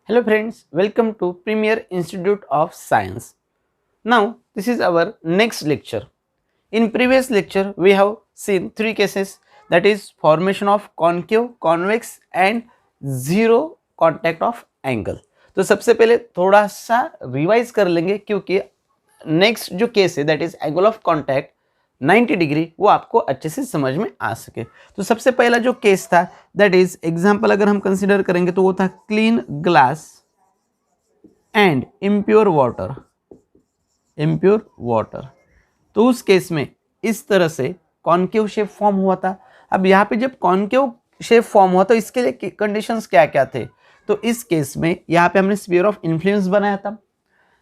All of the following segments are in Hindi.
Hello friends, welcome to Premier Institute of Science. Now this is our next lecture. In previous lecture we have seen three cases, that is formation of concave, convex and zero contact of angle. तो सबसे पहले थोड़ा सा रिवाइज कर लेंगे क्योंकि नेक्स्ट जो केस है that is angle of contact 90 degree वो आपको अच्छे से समझ में आ सके। तो सबसे पहला जो केस था दैट इज एग्जांपल अगर हम कंसीडर करेंगे तो वो था clean glass and impure water. तो उस केस में इस तरह से कॉन्केव शेप फॉर्म हुआ था। अब यहाँ पे जब कॉन्केव शेप फॉर्म हुआ तो इसके लिए कंडीशंस क्या क्या थे, तो इस केस में यहाँ पे हमने स्फीयर ऑफ इन्फ्लुएंस बनाया था।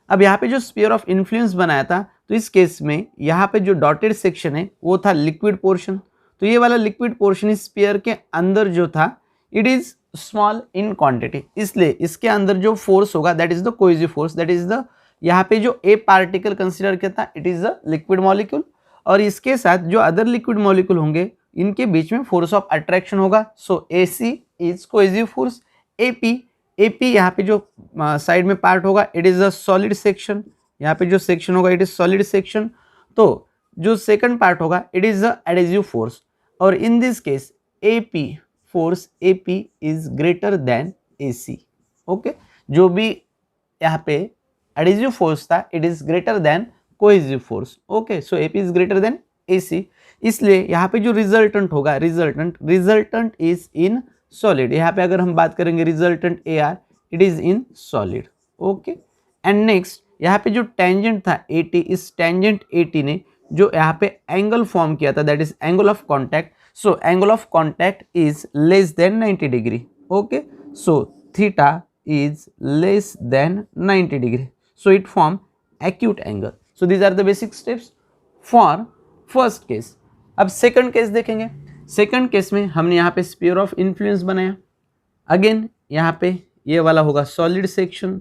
अब यहाँ पे जो स्फीयर ऑफ इन्फ्लुएंस बनाया था तो इस केस में यहाँ पे जो डॉटेड सेक्शन है वो था लिक्विड पोर्शन। तो ये वाला लिक्विड पोर्शन इस स्फीयर के अंदर जो था it is small in quantity, इसलिए इसके अंदर जो फोर्स होगा that is the cohesive force, that is the यहाँ पे जो ए पार्टिकल कंसिडर किया था it is the liquid molecule और इसके साथ जो अदर लिक्विड मॉलिक्यूल होंगे इनके बीच में फोर्स ऑफ अट्रैक्शन होगा। सो ए सी इज कोहेसिव फोर्स, एपी यहाँ पे जो साइड में पार्ट होगा it is a solid section, यहाँ पे जो सेक्शन होगा इट इज सॉलिड सेक्शन। तो जो सेकंड पार्ट होगा it is a adhesive force और in this case AP force AP is greater than AC. Okay, जो भी यहाँ पे एडेसिव फोर्स था it is greater than cohesive force. Okay, so AP is greater than AC, इसलिए यहाँ पे जो रिजल्टेंट होगा रिजल्टेंट इज इन सॉलिड। यहाँ पे अगर हम बात करेंगे resultant A R it is in solid. Okay, and next यहाँ पे जो टेंजेंट था एटी, इस टेंजेंट एटी ने जो यहाँ पे एंगल फॉर्म किया था that is angle of contact. So angle of contact is less than 90 degree. Okay, so theta is less than 90 degree, so it form acute angle. So these are the basic steps for first case. अब सेकंड केस देखेंगे। सेकंड केस में हमने यहाँ पे स्फीयर ऑफ इन्फ्लुएंस बनाया। अगेन यहाँ पे ये वाला होगा सॉलिड सेक्शन,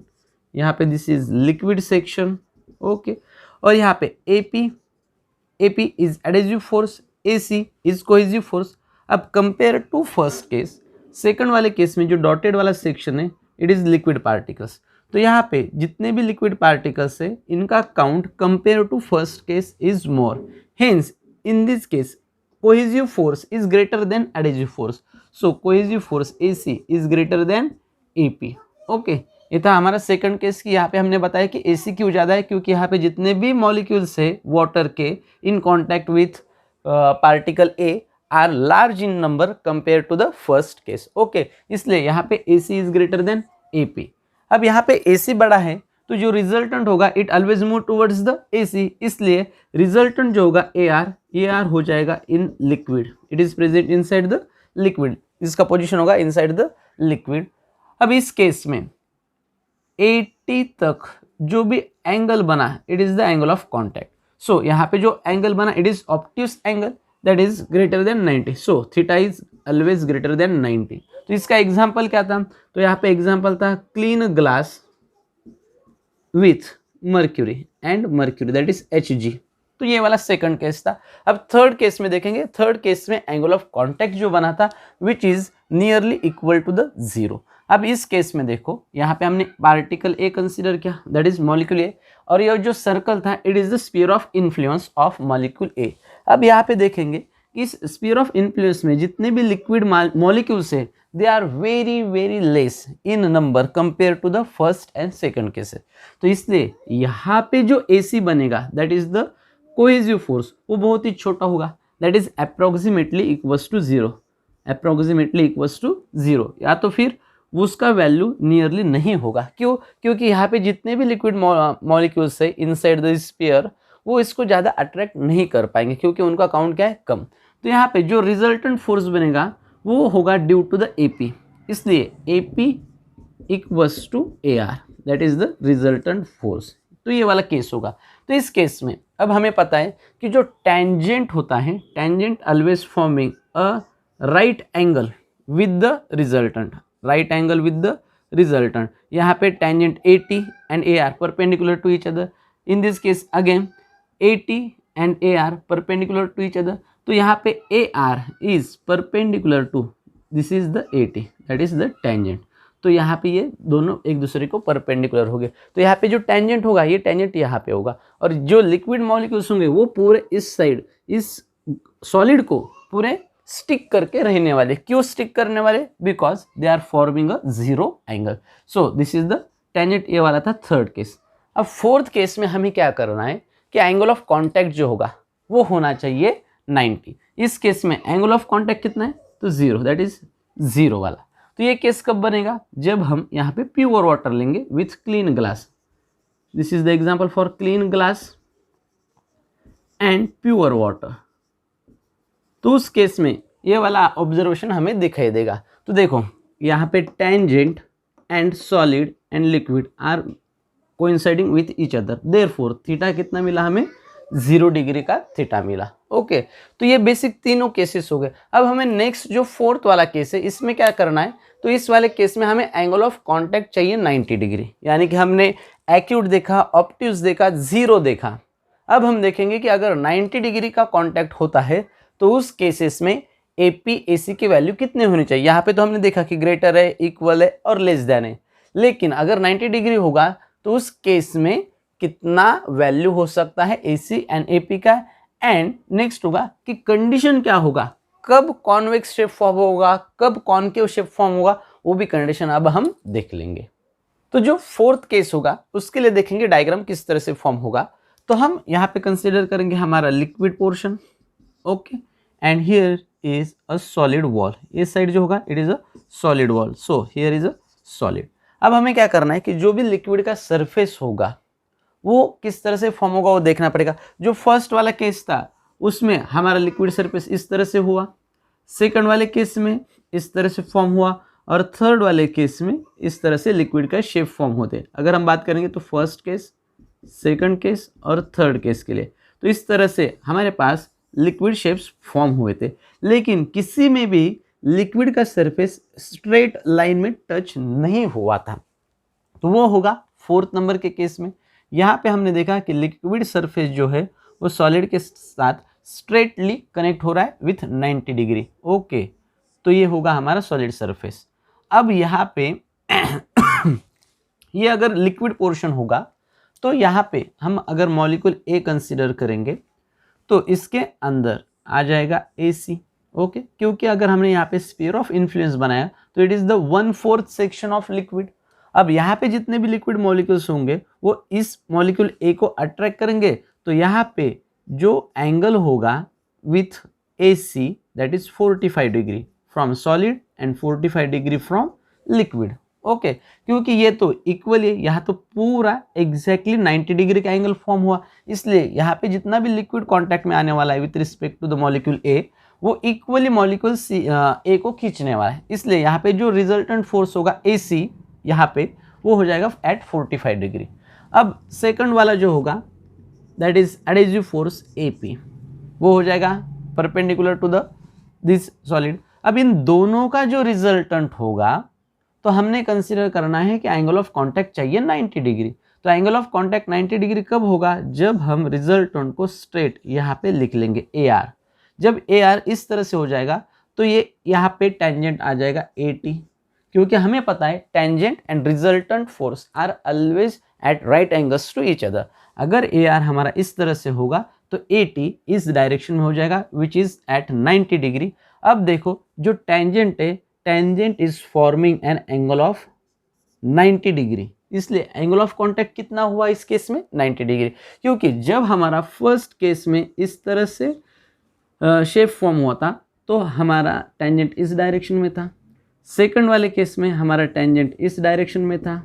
यहाँ पे this is liquid section. Okay, और यहाँ पे AP is adhesive force, AC is cohesive force. अब compare to first case, second वाले केस में जो डॉटेड वाला सेक्शन है इट इज लिक्विड पार्टिकल्स। तो यहाँ पे जितने भी लिक्विड पार्टिकल्स है इनका count compare to first case is more, hence in this case cohesive force is greater than adhesive force. So cohesive force AC is greater than AP। Okay, ये था हमारा सेकंड केस की यहाँ पे हमने बताया कि AC क्यों ज़्यादा है, क्योंकि यहाँ पे जितने भी मॉलिक्यूल्स है वाटर के in contact with particle A are large in number compare to the first case. Okay, इसलिए यहाँ पे AC is greater than AP। अब यहाँ पे AC बड़ा है तो जो रिजल्टेंट होगा it always move towards the AC, इसलिए रिजल्टेंट जो होगा AR हो जाएगा in liquid, it is present inside the liquid, इसका पोजीशन होगा इनसाइड द लिक्विड। अब इस केस में 80 तक जो भी एंगल बना it is the angle of contact. So यहाँ पे जो एंगल बना it is obtuse angle that is greater than 90, so theta is always greater than 90। तो इसका एग्जाम्पल क्या था, तो यहाँ पे एग्जाम्पल था clean glass with mercury and mercury that is Hg। तो ये वाला सेकंड केस था। अब थर्ड केस में देखेंगे, थर्ड केस में एंगल ऑफ कॉन्टैक्ट जो बना था which is nearly equal to the zero. अब इस केस में देखो यहाँ पे हमने पार्टिकल ए कंसीडर किया दैट इज मॉलिक्यूल ए और ये जो सर्कल था it is the sphere of influence of molecule A. अब यहाँ पे देखेंगे इस स्फीयर ऑफ इन्फ्लुएंस में जितने भी लिक्विड मॉलिक्यूल्स है they are very very less in number compare to the first and second cases. तो इसलिए यहाँ पे जो AC बनेगा that is the cohesive force वो बहुत ही छोटा होगा, that is approximately equals to zero, approximately equals to zero, या तो फिर उसका वैल्यू नियरली नहीं होगा। क्यों, क्योंकि यहाँ पे जितने भी लिक्विड मॉलिक्यूल्स है इनसाइड द स्फीयर वो इसको ज़्यादा अट्रैक्ट नहीं कर पाएंगे क्योंकि उनका काउंट क्या है कम। तो यहाँ पे जो रिजल्टेंट फोर्स बनेगा वो होगा ड्यू टू द AP, इसलिए AP equals to AR that is the resultant force. तो ये वाला केस होगा। तो इस केस में अब हमें पता है कि जो टेंजेंट होता है tangent always forming a right angle with the resultant, right angle with the resultant. यहाँ पे tangent AT and AR perpendicular to each other, in this case again AT and AR perpendicular to each other. तो यहाँ पे AR is perpendicular to this is the AT that is the tangent. तो यहाँ पे ये दोनों एक दूसरे को परपेंडिकुलर हो गए। तो यहाँ पे जो टेंजेंट होगा ये टेंजेंट यहाँ पे होगा, और जो लिक्विड मॉलिक्यूल्स होंगे वो पूरे इस साइड इस सॉलिड को पूरे स्टिक करके रहने वाले। क्यों स्टिक करने वाले? Because they are forming a zero angle. So this is the tangent, ये वाला था थर्ड केस। अब फोर्थ केस में हमें क्या करना है कि एंगल ऑफ कॉन्टैक्ट जो होगा वो होना चाहिए 90। इस केस में एंगल ऑफ कॉन्टैक्ट कितना है? तो 0, दैट इज 0 वाला। तो ये केस कब बनेगा? जब हम यहाँ पे प्योर वाटर लेंगे with clean glass. This is the example for clean glass and pure water. तो उस केस में ये वाला ऑब्जर्वेशन हमें दिखाई देगा। तो देखो यहाँ पे tangent and solid and liquid are coinciding with each other, therefore theta कितना मिला हमें? 0 डिग्री का थीटा मिला। ओके, तो ये बेसिक तीनों केसेस हो गए। अब हमें नेक्स्ट जो फोर्थ वाला केस है इसमें क्या करना है? तो इस वाले केस में हमें एंगल ऑफ कॉन्टैक्ट चाहिए 90 डिग्री, यानी कि हमने एक्यूट देखा, ऑब्ट्यूज देखा, जीरो देखा। अब हम देखेंगे कि अगर 90 डिग्री का कॉन्टैक्ट होता है तो उस केसेस में AP AC की वैल्यू कितने होनी चाहिए? यहाँ पे तो हमने देखा कि ग्रेटर है, इक्वल है और लेस देन है। लेकिन अगर 90 डिग्री होगा तो उस केस में कितना वैल्यू हो सकता है AC एंड AP का? एंड नेक्स्ट होगा कि कंडीशन क्या होगा, कब कॉन्वेक्स शेप फॉर्म होगा, कब कॉन्केव शेप फॉर्म होगा, वो भी कंडीशन अब हम देख लेंगे। तो जो फोर्थ केस होगा उसके लिए देखेंगे डायग्राम किस तरह से फॉर्म होगा। तो हम यहाँ पे कंसिडर करेंगे हमारा liquid portion, okay, and here is a solid wall. इस साइड जो होगा it is a solid wall, so here is a solid. अब हमें क्या करना है कि जो भी लिक्विड का सरफेस होगा वो किस तरह से फॉर्म होगा वो देखना पड़ेगा। जो फर्स्ट वाला केस था उसमें हमारा लिक्विड सरफेस इस तरह से हुआ, सेकंड वाले केस में इस तरह से फॉर्म हुआ, और थर्ड वाले केस में इस तरह से लिक्विड का शेप फॉर्म होते हैं। अगर हम बात करेंगे तो फर्स्ट केस, सेकंड केस और थर्ड केस के लिए, तो इस तरह से हमारे पास लिक्विड शेप्स फॉर्म हुए थे। लेकिन किसी में भी लिक्विड का सरफेस स्ट्रेट लाइन में टच नहीं हुआ था, तो वो होगा फोर्थ नंबर के केस में। यहाँ पे हमने देखा कि लिक्विड सरफेस जो है वो सॉलिड के साथ स्ट्रेटली कनेक्ट हो रहा है विथ 90 डिग्री। ओके, तो ये होगा हमारा सॉलिड सरफेस। अब यहाँ पे ये अगर लिक्विड पोर्शन होगा तो यहाँ पे हम अगर मॉलिक्यूल ए कंसीडर करेंगे तो इसके अंदर आ जाएगा AC, ओके, क्योंकि अगर हमने यहाँ पे स्फीयर ऑफ इन्फ्लुएंस बनाया तो it is the 1/4 section of liquid. अब यहाँ पे जितने भी लिक्विड मॉलिक्यूल्स होंगे वो इस मॉलिक्यूल ए को अट्रैक्ट करेंगे, तो यहाँ पे जो एंगल होगा with AC that is 45 degree from solid and 45 degree from liquid. Okay, क्योंकि ये तो इक्वली यहाँ तो पूरा एग्जैक्टली 90 डिग्री का एंगल फॉर्म हुआ, इसलिए यहाँ पे जितना भी लिक्विड कांटेक्ट में आने वाला है with respect to the molecule A वो इक्वली मॉलिक्यूल ए को खींचने वाला है। इसलिए यहाँ पे जो रिजल्टेंट फोर्स होगा AC यहाँ पे वो हो जाएगा एट 45 डिग्री। अब सेकंड वाला जो होगा that is adhesive force AP, वो हो जाएगा perpendicular to the this solid. अब इन दोनों का जो रिजल्टेंट होगा तो हमने कंसीडर करना है कि एंगल ऑफ कांटेक्ट चाहिए 90 डिग्री। तो एंगल ऑफ कांटेक्ट 90 डिग्री कब होगा? जब हम रिजल्टेंट को स्ट्रेट यहाँ पे लिख लेंगे AR। जब AR इस तरह से हो जाएगा तो ये यहाँ पे टेंजेंट आ जाएगा AT, क्योंकि हमें पता है tangent and resultant force are always at right angles to each other. अगर AR हमारा इस तरह से होगा तो AT इस डायरेक्शन में हो जाएगा विच इज एट 90 डिग्री। अब देखो जो टेंजेंट है, tangent is forming an angle of 90 degree, इसलिए एंगल ऑफ कांटेक्ट कितना हुआ इस केस में? 90 डिग्री, क्योंकि जब हमारा फर्स्ट केस में इस तरह से शेप फॉर्म हुआ था तो हमारा टेंजेंट इस डायरेक्शन में था, सेकंड वाले केस में हमारा टेंजेंट इस डायरेक्शन में था,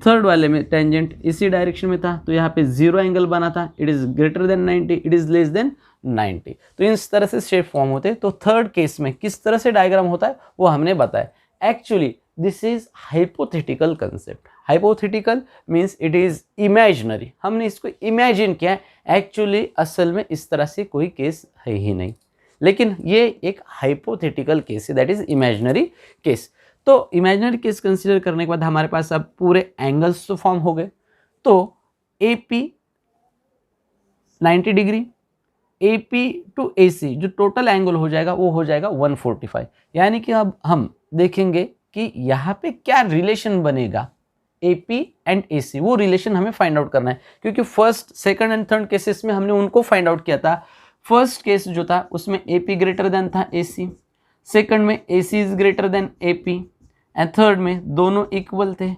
थर्ड वाले में टेंजेंट इसी डायरेक्शन में था, तो यहाँ पे जीरो एंगल बना था, it is greater than 90, it is less than 90। तो इस तरह से शेप फॉर्म होते हैं। तो थर्ड केस में किस तरह से डायग्राम होता है वो हमने बताया। Actually this is hypothetical concept. Hypothetical means it is imaginary, हमने इसको इमेजिन किया है, एक्चुअली असल में इस तरह से कोई केस है ही नहीं, लेकिन ये एक हाइपोथेटिकल केस है, दैट इज इमेजिनरी केस। तो इमेजिनरी केस कंसीडर करने के बाद हमारे पास अब पूरे एंगल्स तो फॉर्म हो गए। तो AP 90 degree, AP to AC जो टोटल एंगल हो जाएगा वो हो जाएगा 145, यानी कि अब हम देखेंगे कि यहाँ पे क्या रिलेशन बनेगा AP एंड AC, वो रिलेशन हमें फाइंड आउट करना है, क्योंकि first second and third cases में हमने उनको फाइंड आउट किया था। फर्स्ट केस जो था उसमें AP ग्रेटर देन था AC, सेकंड में AC is greater than AP and third में दोनों इक्वल थे।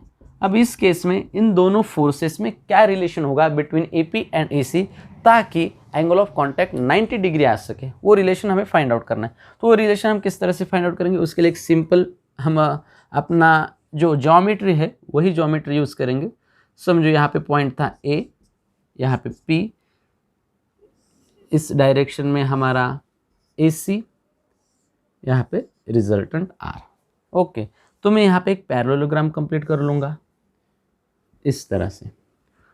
अब इस केस में इन दोनों फोर्सेस में क्या रिलेशन होगा बिटवीन AP एंड AC, ताकि एंगल ऑफ कॉन्टैक्ट 90 डिग्री आ सके, वो रिलेशन हमें फाइंड आउट करना है। तो वो रिलेशन हम किस तरह से फाइंड आउट करेंगे, उसके लिए एक सिंपल हम अपना जो ज्योमेट्री है वही ज्योमेट्री यूज़ करेंगे। समझो यहाँ पे पॉइंट था A, यहाँ पे P, इस डायरेक्शन में हमारा AC, यहाँ पे रिजल्टेंट R। ओके, तो मैं यहाँ पे एक पैरेललोग्राम कंप्लीट कर लूँगा इस तरह से।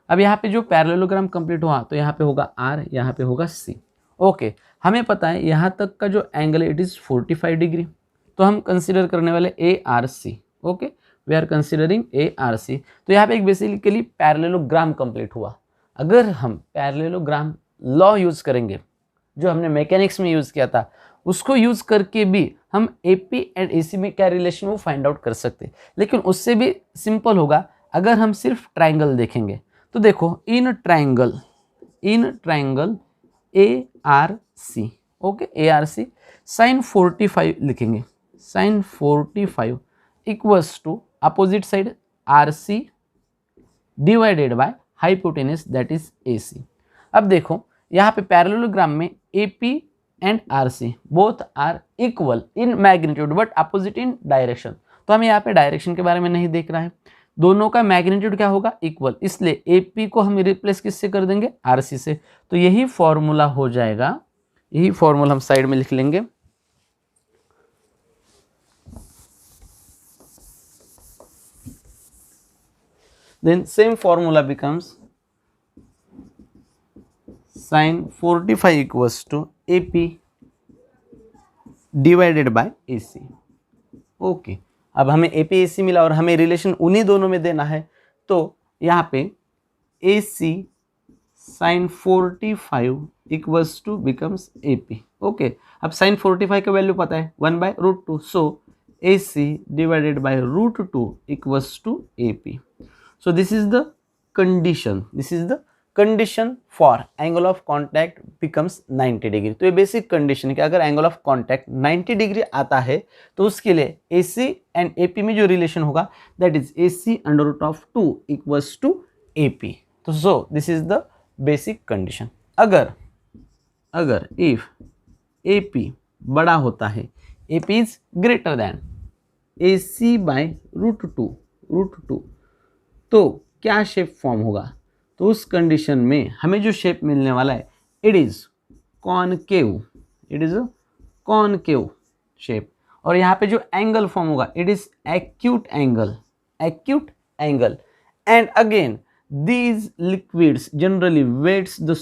अब यहाँ पे जो पैरेललोग्राम कंप्लीट हुआ तो यहाँ पे होगा R, यहाँ पे होगा C। ओके, हमें पता है यहाँ तक का जो एंगल है इट इज़ 45 डिग्री, तो हम कंसिडर करने वाले ARC। Okay, we are considering ARC। तो यहाँ पे एक बेसिकली पैरेललोग्राम कंप्लीट हुआ। अगर हम पैरेललोग्राम लॉ यूज़ करेंगे जो हमने मैकेनिक्स में यूज़ किया था, उसको यूज़ करके भी हम AP एंड AC में क्या रिलेशन वो फाइंड आउट कर सकते, लेकिन उससे भी सिंपल होगा अगर हम सिर्फ ट्राइंगल देखेंगे। तो देखो in triangle ARC, okay ARC sine 45 लिखेंगे, sine 45 equals to opposite side RC divided by hypotenuse that is AC। अब देखो यहाँ पे पैरेललोग्राम में AP and RC both are equal in magnitude but opposite in direction. तो हमें यहाँ पे डायरेक्शन के बारे में नहीं देख रहा है, दोनों का मैग्नीट्यूड क्या होगा, इक्वल, इसलिए AP को हम रिप्लेस किससे कर देंगे, RC से। तो यही फॉर्मूला हो जाएगा, यही फॉर्मूला हम साइड में लिख लेंगे। Then same formula becomes sin 45 equals to AP divided by AC। Okay, अब हमें AP AC मिला और हमें रिलेशन उन्हीं दोनों में देना है, तो यहाँ पे AC sin 45 equals to becomes AP। Okay, अब sin 45 का वैल्यू पता है 1/√2, so AC divided by √2 equals to AP। So this is the condition, this is the condition for angle of contact becomes 90 degree. तो ये बेसिक कंडीशन है कि अगर एंगल ऑफ कॉन्टैक्ट 90 डिग्री आता है तो उसके लिए AC एंड AP में जो रिलेशन होगा that is AC √2 equals to AP। तो so this is the basic condition. अगर इफ AP बड़ा होता है, AP is greater than AC by √2, तो क्या शेप फॉर्म होगा, तो उस कंडीशन में हमें जो शेप मिलने वाला है इट इज कॉनकेव शेप, और यहाँ पे जो एंगल फॉर्म होगा it is acute angle. And again these liquids generally wets the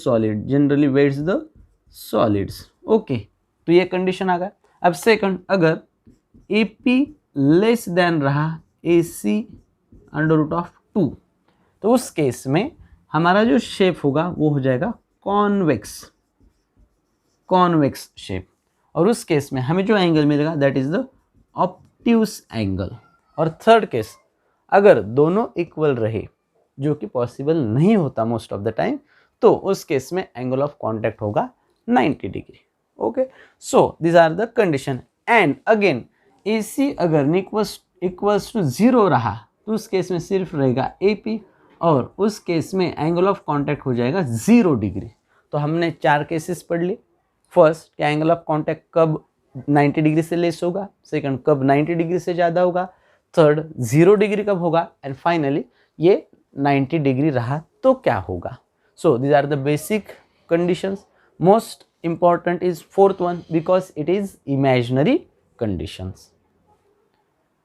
solids. Okay, तो ये कंडीशन आ गया। अब सेकंड, अगर AP लेस देन रहा AC √2, तो उस केस में हमारा जो शेप होगा वो हो जाएगा कॉन्वेक्स शेप, और उस केस में हमें जो एंगल मिलेगा that is the obtuse angle. और थर्ड केस, अगर दोनों इक्वल रहे, जो कि पॉसिबल नहीं होता मोस्ट ऑफ द टाइम, तो उस केस में एंगल ऑफ कॉन्टैक्ट होगा 90 degree. Okay, so this are the condition. And again AC अगर इक्वल्स टू 0 रहा तो उस केस में सिर्फ रहेगा AP, और उस केस में एंगल ऑफ कॉन्टैक्ट हो जाएगा 0 डिग्री। तो हमने 4 केसेस पढ़ लिए। फर्स्ट, क्या एंगल ऑफ कॉन्टैक्ट कब 90 डिग्री से लेस होगा, सेकंड कब 90 डिग्री से ज़्यादा होगा, थर्ड 0 डिग्री कब होगा, एंड फाइनली ये 90 डिग्री रहा तो क्या होगा। So these are the basic conditions. Most important is fourth one because it is imaginary conditions.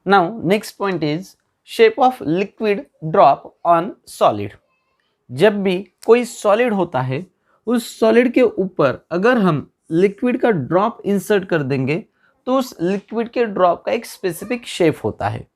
Now next point is shape of liquid drop on solid. जब भी कोई सॉलिड होता है, उस सॉलिड के ऊपर अगर हम लिक्विड का ड्रॉप इंसर्ट कर देंगे तो उस लिक्विड के ड्रॉप का एक स्पेसिफिक शेप होता है।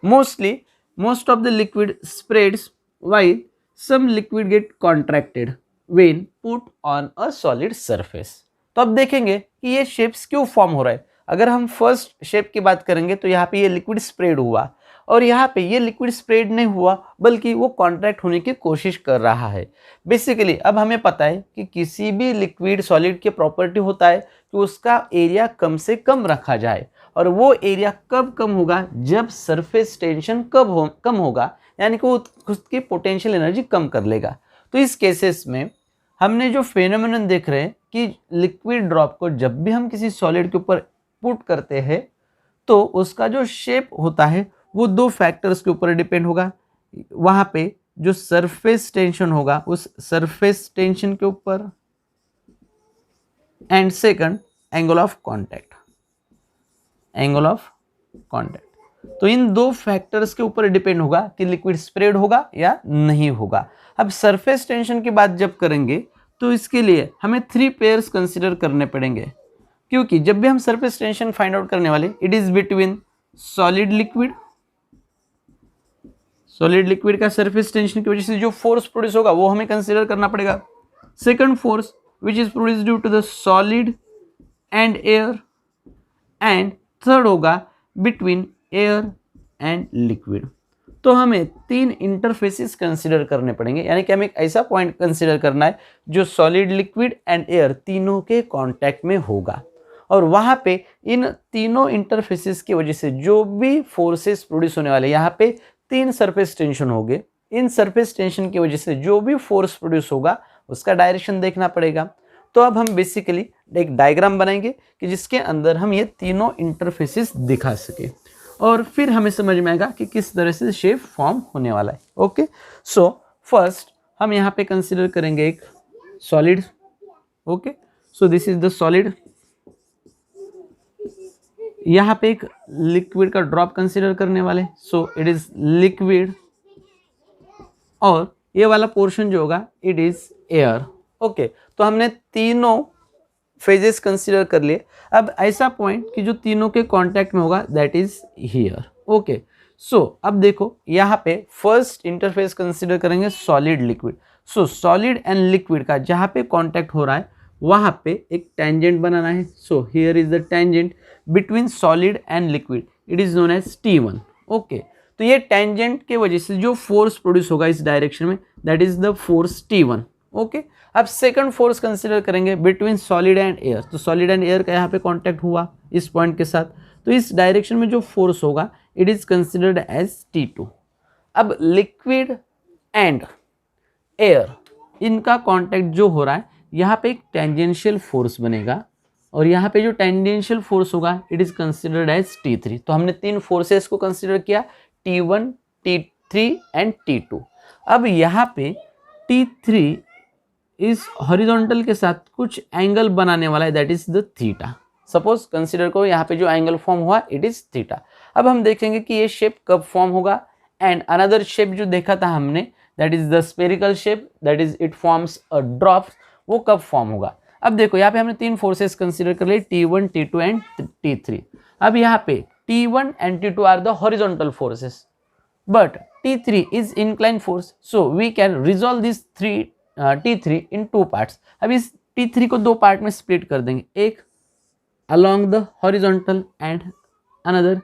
Most of the liquid spreads while some liquid get contracted when put on a solid surface। तो अब देखेंगे कि ये शेप्स क्यों फॉर्म हो रहा है। अगर हम फर्स्ट शेप की बात करेंगे तो यहाँ पे ये लिक्विड स्प्रेड हुआ, और यहाँ पे ये लिक्विड स्प्रेड नहीं हुआ बल्कि वो कॉन्ट्रैक्ट होने की कोशिश कर रहा है। बेसिकली अब हमें पता है कि किसी भी लिक्विड सॉलिड की प्रॉपर्टी होता है कि उसका एरिया कम से कम रखा जाए, और वो एरिया कब कम होगा, जब सरफेस टेंशन कम होगा, यानी कि वो खुद की पोटेंशियल एनर्जी कम कर लेगा। तो इस केसेस में हमने जो फेनोमेनन देख रहे हैं कि लिक्विड ड्रॉप को जब भी हम किसी सॉलिड के ऊपर पुट करते हैं तो उसका जो शेप होता है वो दो फैक्टर्स के ऊपर डिपेंड होगा। वहाँ पे जो सरफेस टेंशन होगा उस सरफेस टेंशन के ऊपर, and second angle of contact, angle of contact. तो इन दो फैक्टर्स के ऊपर डिपेंड होगा कि लिक्विड स्प्रेड होगा या नहीं होगा। अब सरफेस टेंशन की बात जब करेंगे तो इसके लिए हमें 3 पेयर्स कंसीडर करने पड़ेंगे, क्योंकि जब भी हम सरफेस टेंशन फाइंड आउट करने वाले it is between solid liquid, solid liquid का सरफेस टेंशन की वजह से जो फोर्स प्रोड्यूस होगा वो हमें कंसीडर करना पड़ेगा। Second force which is produce due to the solid and air, and third होगा बिटवीन एयर एंड लिक्विड। तो हमें 3 इंटरफेसेस कंसीडर करने पड़ेंगे, यानी कि हमें एक ऐसा पॉइंट कंसीडर करना है जो सॉलिड लिक्विड एंड एयर तीनों के कांटेक्ट में होगा, और वहाँ पे इन तीनों इंटरफेसेस की वजह से जो भी फोर्सेस प्रोड्यूस होने वाले, यहाँ पे 3 सरफेस टेंशन हो गए, इन सरफेस टेंशन की वजह से जो भी फोर्स प्रोड्यूस होगा उसका डायरेक्शन देखना पड़ेगा। तो अब हम बेसिकली एक डायग्राम बनाएंगे कि जिसके अंदर हम ये तीनों इंटरफेसेस दिखा सके, और फिर हमें समझ में आएगा कि किस तरह से शेप फॉर्म होने वाला है। ओके, सो फर्स्ट हम यहाँ पे कंसीडर करेंगे एक solid. Okay, so this is the solid. यहाँ पे एक लिक्विड का ड्रॉप कंसीडर करने वाले, सो इट इज लिक्विड, और ये वाला पोर्शन जो होगा इट इज एयर। ओके, तो हमने तीनों फेजेस कंसीडर कर लिए। अब ऐसा पॉइंट कि जो तीनों के कांटेक्ट में होगा दैट इज हियर। ओके, सो अब देखो यहाँ पे फर्स्ट इंटरफेस कंसीडर करेंगे solid liquid. So solid and liquid का जहाँ पे कांटेक्ट हो रहा है वहाँ पे एक टेंजेंट बनाना है। So here is the tangent between solid and liquid, it is known as T1। Okay, तो ये टेंजेंट के वजह से जो फोर्स प्रोड्यूस होगा इस डायरेक्शन में that is the force T1। Okay, अब सेकंड फोर्स कंसीडर करेंगे बिटवीन सॉलिड एंड एयर। तो सॉलिड एंड एयर का यहाँ पे कांटेक्ट हुआ इस पॉइंट के साथ, तो इस डायरेक्शन में जो फोर्स होगा it is considered as T2। अब लिक्विड एंड एयर इनका कांटेक्ट जो हो रहा है यहाँ पे एक टेंजेंशियल फोर्स बनेगा, और यहाँ पे जो टेंजेंशियल फोर्स होगा it is considered as T3। तो हमने 3 फोर्सेस को कंसिडर किया, T1, T3 एंड T2। अब यहाँ पे T3 इस हॉरिजॉन्टल के साथ कुछ एंगल बनाने वाला है that is the theta. Suppose consider करो यहाँ पे जो एंगल फॉर्म हुआ इट इज थीटा। अब हम देखेंगे कि ये शेप कब फॉर्म होगा, एंड अनदर शेप जो देखा था हमने that is the spherical shape, that is it forms a drop, वो कब फॉर्म होगा। अब देखो यहाँ पे हमने 3 फोर्सेस कंसीडर कर लिए, T1, T2 एंड T3। अब यहाँ पे T1 and T2 are the horizontal forces, but T3 is inclined force, so we can resolve this T3 in 2 parts। अब इस T3 को 2 पार्ट में स्प्लिट कर देंगे, एक along the horizontal and another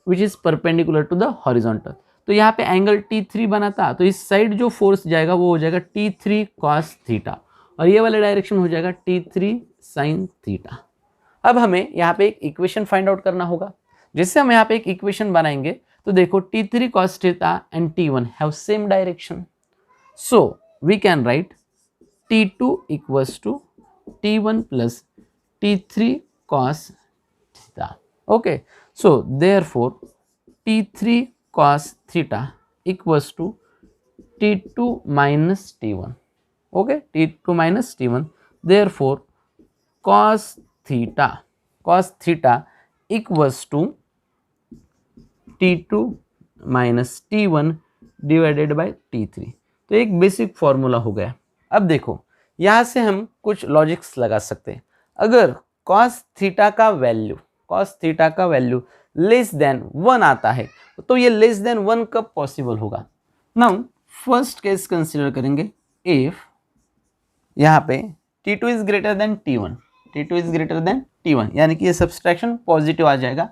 which is perpendicular to the horizontal। तो यहाँ पे एंगल T3 बना था, तो इस साइड जो फोर्स जाएगा वो हो जाएगा T3 cos थीटा, और ये वाला डायरेक्शन हो जाएगा T3 sin थीटा। अब हमें यहाँ पे एक इक्वेशन फाइंड आउट करना होगा, जिससे हम यहाँ पे एक इक्वेशन बनाएंगे। तो देखो T3 cos theta and T1 have same direction, so we can write T2 equals to T1 plus T3 cos theta। Okay, so therefore T3 cos theta equals to T2 minus T1। Okay, T2 minus T1, therefore cos theta equals to T2 minus T1 divided by T3। तो एक बेसिक फॉर्मूला हो गया। अब देखो यहाँ से हम कुछ लॉजिक्स लगा सकते हैं। अगर cos थीटा का वैल्यू लेस देन 1 आता है तो ये लेस देन 1 कब पॉसिबल होगा। नाउ फर्स्ट केस कंसिडर करेंगे, इफ यहाँ पे T2 is greater than T1, T2 is greater than T1, यानी कि ये सब्सट्रैक्शन पॉजिटिव आ जाएगा,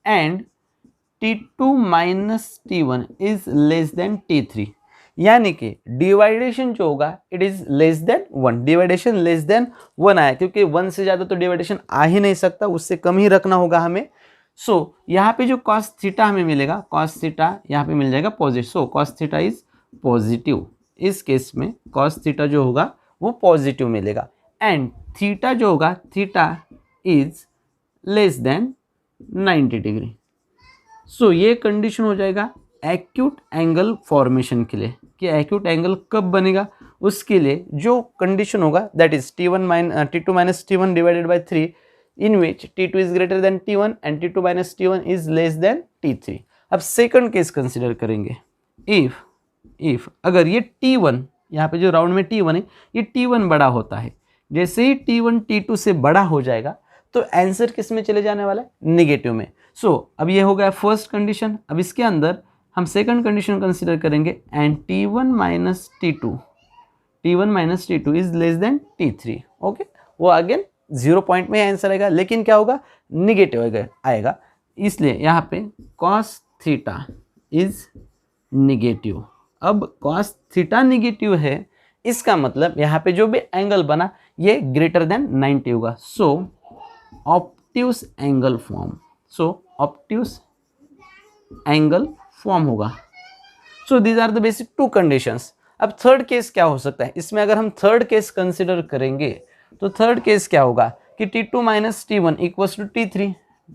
and T2 minus T1 is less than T3, यानी कि डिवाइडेशन जो होगा it is less than 1, division less than 1 आया, क्योंकि 1 से ज़्यादा तो डिवाइडेशन आ ही नहीं सकता, उससे कम ही रखना होगा हमें। सो यहाँ पे जो cos थीटा हमें मिलेगा, cos थीटा यहाँ पे मिल जाएगा positive, so cos theta is positive, इस केस में cos थीटा जो होगा वो पॉजिटिव मिलेगा, एंड थीटा जो होगा theta is less than 90 degree. So ये कंडीशन हो जाएगा एक्यूट एंगल फॉर्मेशन के लिए, कि एक्यूट एंगल कब बनेगा, उसके लिए जो कंडीशन होगा that is T2 minus T1 divided by 3, in which T2 is greater than T1 and T2 minus T1 is less than T3। अब सेकंड केस कंसिडर करेंगे, इफ अगर ये T1, यहाँ पे जो राउंड में T1 है, ये T1 बड़ा होता है, जैसे ही T1 T2 से बड़ा हो जाएगा तो आंसर किस में चले जाने वाला है, नेगेटिव में। सो अब ये हो गया फर्स्ट कंडीशन। अब इसके अंदर हम सेकंड कंडीशन कंसिडर करेंगे, and T1 minus T2 is less than T3। Okay, वो अगेन 0 पॉइंट में आंसर आएगा, लेकिन क्या होगा, निगेटिव आएगा, इसलिए यहाँ पे cos थीटा इज निगेटिव। अब cos थीटा निगेटिव है, इसका मतलब यहाँ पे जो भी एंगल बना ये ग्रेटर देन 90 होगा, सो ऑब्ट्यूस एंगल फॉर्म होगा। So these are the basic two conditions. अब थर्ड केस क्या हो सकता है, इसमें अगर हम थर्ड केस कंसिडर करेंगे तो थर्ड केस क्या होगा कि T2 minus T1 equals to T3,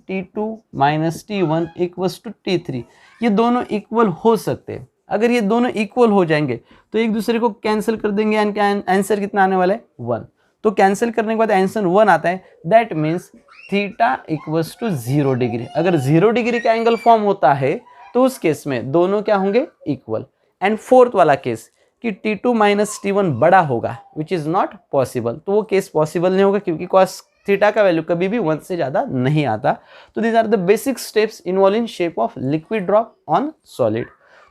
T2 minus T1 equals to T3, ये दोनों इक्वल हो सकते हैं। अगर ये दोनों इक्वल हो जाएंगे तो एक दूसरे को कैंसिल कर देंगे, एंड आंसर कितना आने वाला है, 1। तो कैंसिल करने के बाद आंसर 1 आता है, that means theta equals to 0 degree. अगर 0 डिग्री का एंगल फॉर्म होता है तो उस केस में दोनों क्या होंगे, इक्वल। एंड फोर्थ वाला केस कि T2 माइनस T1 बड़ा होगा, विच इज़ नॉट पॉसिबल, तो वो केस पॉसिबल नहीं होगा क्योंकि cos थीटा का वैल्यू कभी भी 1 से ज़्यादा नहीं आता। तो these are the basic steps involve in shape of liquid drop on solid.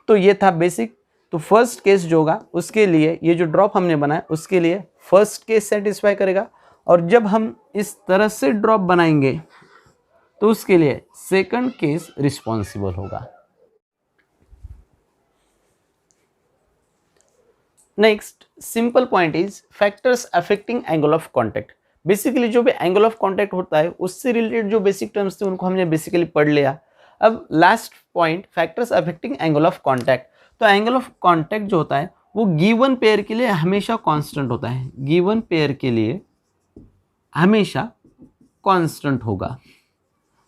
तो ये था बेसिक। तो फर्स्ट केस जो होगा उसके लिए ये जो ड्रॉप हमने बनाया उसके लिए फर्स्ट केस सेटिस्फाई करेगा, और जब हम इस तरह से ड्रॉप बनाएंगे तो उसके लिए सेकंड केस रिस्पॉन्सिबल होगा। Next simple point is factors affecting angle of contact. Basically जो भी एंगल ऑफ कॉन्टैक्ट होता है उससे रिलेटेड जो बेसिक टर्म्स थे उनको हमने बेसिकली पढ़ लिया। अब last point factors affecting angle of contact. तो एंगल ऑफ कॉन्टैक्ट जो होता है वो गिवन पेयर के लिए हमेशा कांस्टेंट होता है, गिवन पेयर के लिए हमेशा कांस्टेंट होगा।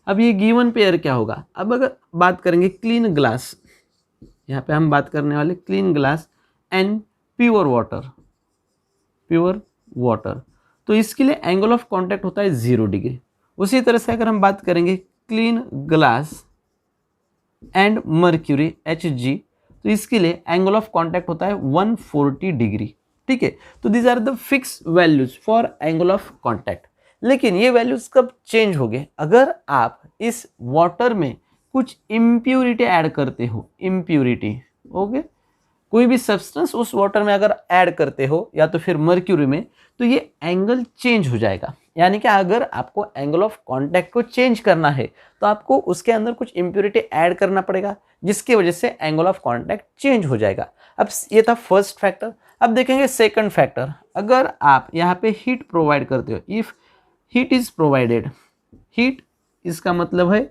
अब ये गिवन पेयर क्या होगा, अब अगर बात करेंगे क्लीन ग्लास, यहाँ पे हम बात करने वाले clean glass and pure water, तो इसके लिए एंगल ऑफ कांटेक्ट होता है 0 डिग्री। उसी तरह से अगर हम बात करेंगे clean glass and mercury Hg, तो इसके लिए एंगल ऑफ कांटेक्ट होता है 140 डिग्री। ठीक है, तो these are the fix values for angle of contact. लेकिन ये वैल्यूज कब चेंज हो गए, अगर आप इस वाटर में कुछ इम्प्यूरिटी ऐड करते हो, इम्प्यूरिटी, ओके, कोई भी सब्सटेंस उस वाटर में अगर ऐड करते हो या तो फिर मर्क्यूरी में, तो ये एंगल चेंज हो जाएगा। यानी कि अगर आपको एंगल ऑफ कांटेक्ट को चेंज करना है तो आपको उसके अंदर कुछ इम्प्यूरिटी ऐड करना पड़ेगा, जिसकी वजह से एंगल ऑफ कांटेक्ट चेंज हो जाएगा। अब ये था फर्स्ट फैक्टर। अब देखेंगे सेकंड फैक्टर। अगर आप यहाँ पे हीट प्रोवाइड करते हो, if heat is provided, heat इसका मतलब है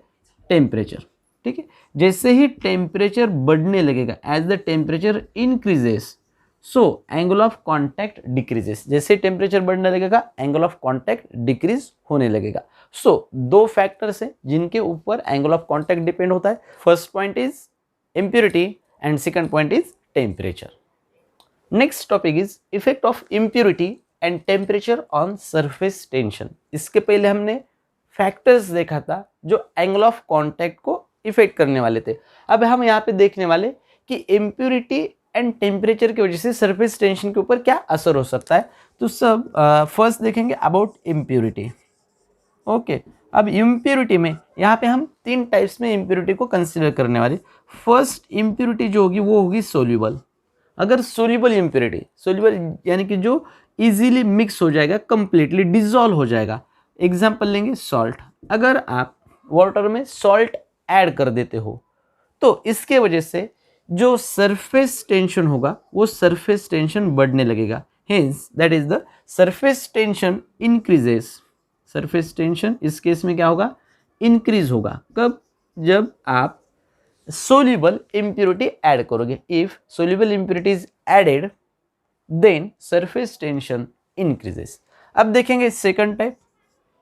टेम्परेचर। ठीक है, जैसे ही टेम्परेचर बढ़ने लगेगा, as the temperature increases so angle of contact decreases. जैसे टेम्परेचर बढ़ने लगेगा एंगल ऑफ कांटेक्ट डिक्रीज होने लगेगा। सो दो फैक्टर्स है जिनके ऊपर एंगल ऑफ कांटेक्ट डिपेंड होता है। First point is impurity and second point is temperature. Next topic is effect of impurity and temperature on surface tension. इसके पहले हमने फैक्टर्स देखा था जो एंगल ऑफ कांटेक्ट को इफेक्ट करने वाले थे। अब हम यहाँ पे देखने वाले कि इम्प्योरिटी एंड टेम्परेचर की वजह से सरफेस टेंशन के ऊपर क्या असर हो सकता है। तो सब फर्स्ट देखेंगे अबाउट इम्प्योरिटी। ओके, अब इम्प्योरिटी में यहाँ पे हम 3 टाइप्स में इम्प्योरिटी को कंसिडर करने वाले। फर्स्ट इम्प्योरिटी जो होगी वो होगी सोल्यूबल। अगर सोल्यूबल इम्प्योरिटी, सोल्यूबल यानी कि जो इजीली मिक्स हो जाएगा, कंप्लीटली डिजॉल्व हो जाएगा, एग्जाम्पल लेंगे सॉल्ट। अगर आप वाटर में सॉल्ट ऐड कर देते हो तो इसके वजह से जो सरफेस टेंशन होगा वो सरफेस टेंशन बढ़ने लगेगा, hence that is the surface tension increases. Surface tension इस केस में क्या होगा, इंक्रीज होगा। कब, जब आप सोल्यूबल इम्प्योरिटी ऐड करोगे। If soluble impurity is added then surface tension increases. अब देखेंगे सेकंड टाइप,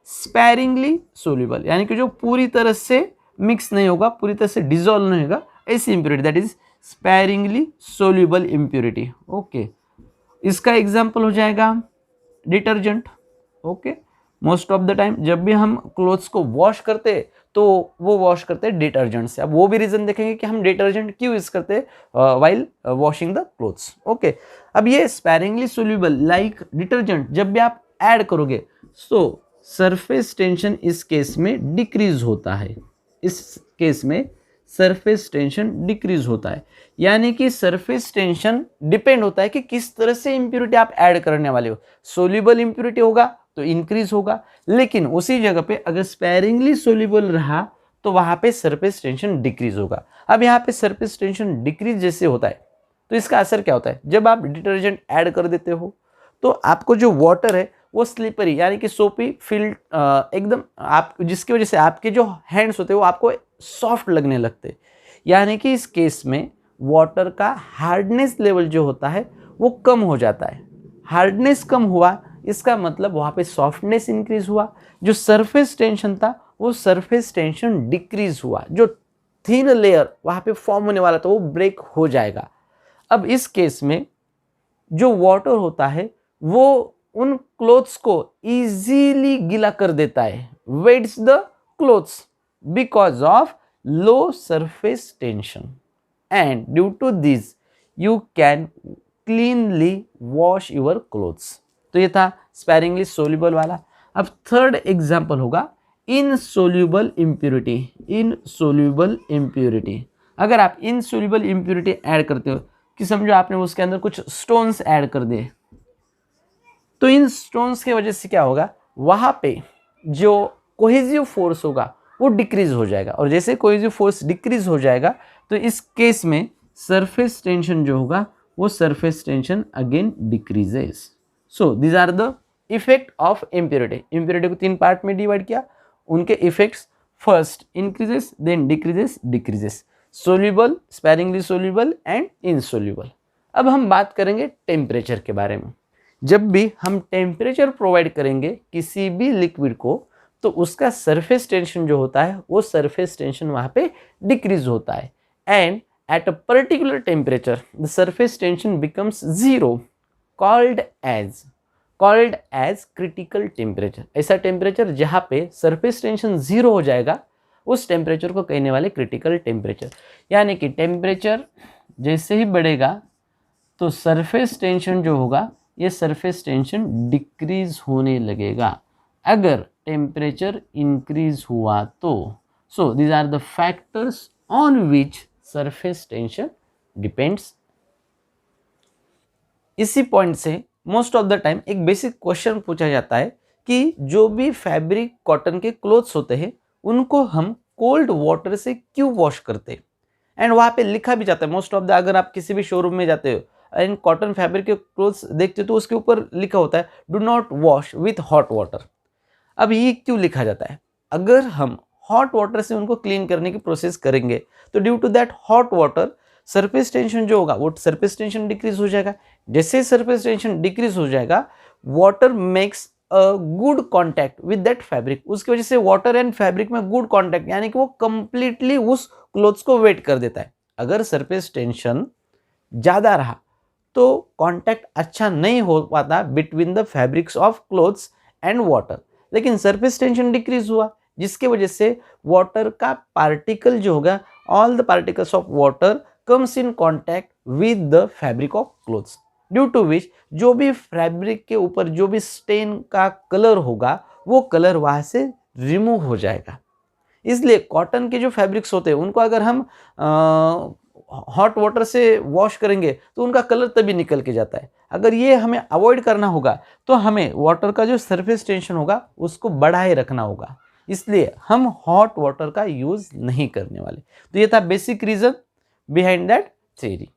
स्पैरिंगली सोल्यूबल, यानी कि जो पूरी तरह से मिक्स नहीं होगा, पूरी तरह से डिजोल्व नहीं होगा, ऐसी impurity, that is sparingly soluble impurity. Okay, इसका एग्जाम्पल हो जाएगा detergent. Okay, most of the time जब भी हम क्लोथ्स को वॉश करते हैं तो वो वॉश करते हैं डिटर्जेंट से। अब वो भी रीजन देखेंगे कि हम डिटर्जेंट क्यों यूज करते हैं while washing the clothes. Okay, अब ये स्पैरिंगली सोल्यूबल लाइक डिटर्जेंट जब भी आप ऐड करोगे तो सरफेस टेंशन इस केस में डिक्रीज होता है। इस केस में सरफेस टेंशन डिक्रीज होता है, यानी कि सरफेस टेंशन डिपेंड होता है कि किस तरह से इंप्योरिटी आप ऐड करने वाले हो। सोल्यूबल इंप्योरिटी होगा तो इंक्रीज होगा, लेकिन उसी जगह पे अगर स्पैरिंगली सोल्यूबल रहा तो वहां पे सरफेस टेंशन डिक्रीज होगा। अब यहाँ पे सरफेस टेंशन डिक्रीज जैसे होता है तो इसका असर क्या होता है, जब आप डिटर्जेंट ऐड कर देते हो तो आपको जो वाटर है वो स्लिपरी यानी कि सोपी फील एकदम, आप जिसकी वजह से आपके जो हैंड्स होते हैं वो आपको सॉफ्ट लगने लगते, यानी कि इस केस में वाटर का हार्डनेस लेवल जो होता है वो कम हो जाता है। हार्डनेस कम हुआ इसका मतलब वहाँ पे सॉफ्टनेस इंक्रीज हुआ, जो सरफेस टेंशन था वो सरफेस टेंशन डिक्रीज हुआ, जो थिन लेयर वहाँ पे फॉर्म होने वाला था वो ब्रेक हो जाएगा। अब इस केस में जो वाटर होता है वो उन क्लोथ्स को इजीली गीला कर देता है, wets the clothes because of low surface tension, and due to this you can cleanly wash your clothes. तो ये था स्पैरिंगली सोल्यूबल वाला। अब थर्ड एग्जाम्पल होगा इनसोल्यूबल इम्प्योरिटी। इनसोल्यूबल इम्प्योरिटी, अगर आप इनसोल्यूबल इम्प्योरिटी ऐड करते हो कि समझो आपने उसके अंदर कुछ स्टोन्स ऐड कर दिए, तो इन स्टोन्स की वजह से क्या होगा, वहां पे जो कोहेसिव फोर्स होगा वो डिक्रीज हो जाएगा, और जैसे कोहेसिव फोर्स डिक्रीज हो जाएगा तो इस केस में सरफेस टेंशन जो होगा वो surface tension again decreases. So these are the effect of impurity. Impurity को 3 पार्ट में डिवाइड किया, उनके effects, first increases then decreases, decreases, soluble, sparingly soluble and insoluble. अब हम बात करेंगे टेम्परेचर के बारे में। जब भी हम टेम्परेचर प्रोवाइड करेंगे किसी भी लिक्विड को तो उसका सरफेस टेंशन जो होता है वो सरफेस टेंशन वहाँ पे डिक्रीज होता है, and at a particular temperature the surface tension becomes zero, called as critical temperature. ऐसा टेम्परेचर जहाँ पे सरफेस टेंशन जीरो हो जाएगा उस टेम्परेचर को कहने वाले क्रिटिकल टेम्परेचर। यानी कि टेम्परेचर जैसे ही बढ़ेगा तो सरफेस टेंशन जो होगा ये सरफेस टेंशन डिक्रीज होने लगेगा। अगर टेम्परेचर इंक्रीज हुआ तो, so these are the factors on which surface tension depends. इसी पॉइंट से मोस्ट ऑफ द टाइम एक बेसिक क्वेश्चन पूछा जाता है कि जो भी फैब्रिक कॉटन के क्लोथ्स होते हैं उनको हम कोल्ड वाटर से क्यों वॉश करते हैं, एंड वहाँ पे लिखा भी जाता है मोस्ट ऑफ द, अगर आप किसी भी शोरूम में जाते हो एंड कॉटन फैब्रिक के क्लोथ्स देखते हो तो उसके ऊपर लिखा होता है do not wash with hot water. अब ये क्यों लिखा जाता है, अगर हम हॉट वाटर से उनको क्लीन करने की प्रोसेस करेंगे तो due to that hot water surface tension जो होगा वो सरफेस टेंशन डिक्रीज हो जाएगा। जैसे सरफेस टेंशन डिक्रीज हो जाएगा water makes a good contact with that fabric, उसकी वजह से वाटर एंड फैब्रिक में गुड कॉन्टैक्ट यानी कि वो कंप्लीटली उस क्लोथ्स को वेट कर देता है। अगर सरफेस टेंशन ज़्यादा रहा तो कॉन्टैक्ट अच्छा नहीं हो पाता between the fabrics of clothes and water, लेकिन सरफेस टेंशन डिक्रीज हुआ जिसके वजह से वाटर का पार्टिकल जो होगा, all the particles of water comes in contact with the fabric of clothes, due to which जो भी फैब्रिक के ऊपर जो भी स्टेन का कलर होगा वो कलर वहाँ से रिमूव हो जाएगा। इसलिए कॉटन के जो फैब्रिक्स होते हैं उनको अगर हम हॉट वाटर से वॉश करेंगे तो उनका कलर तभी निकल के जाता है। अगर ये हमें अवॉइड करना होगा तो हमें वाटर का जो सरफेस टेंशन होगा उसको बढ़ाए रखना होगा, इसलिए हम हॉट वाटर का यूज़ नहीं करने वाले। तो ये था basic reason behind that theory.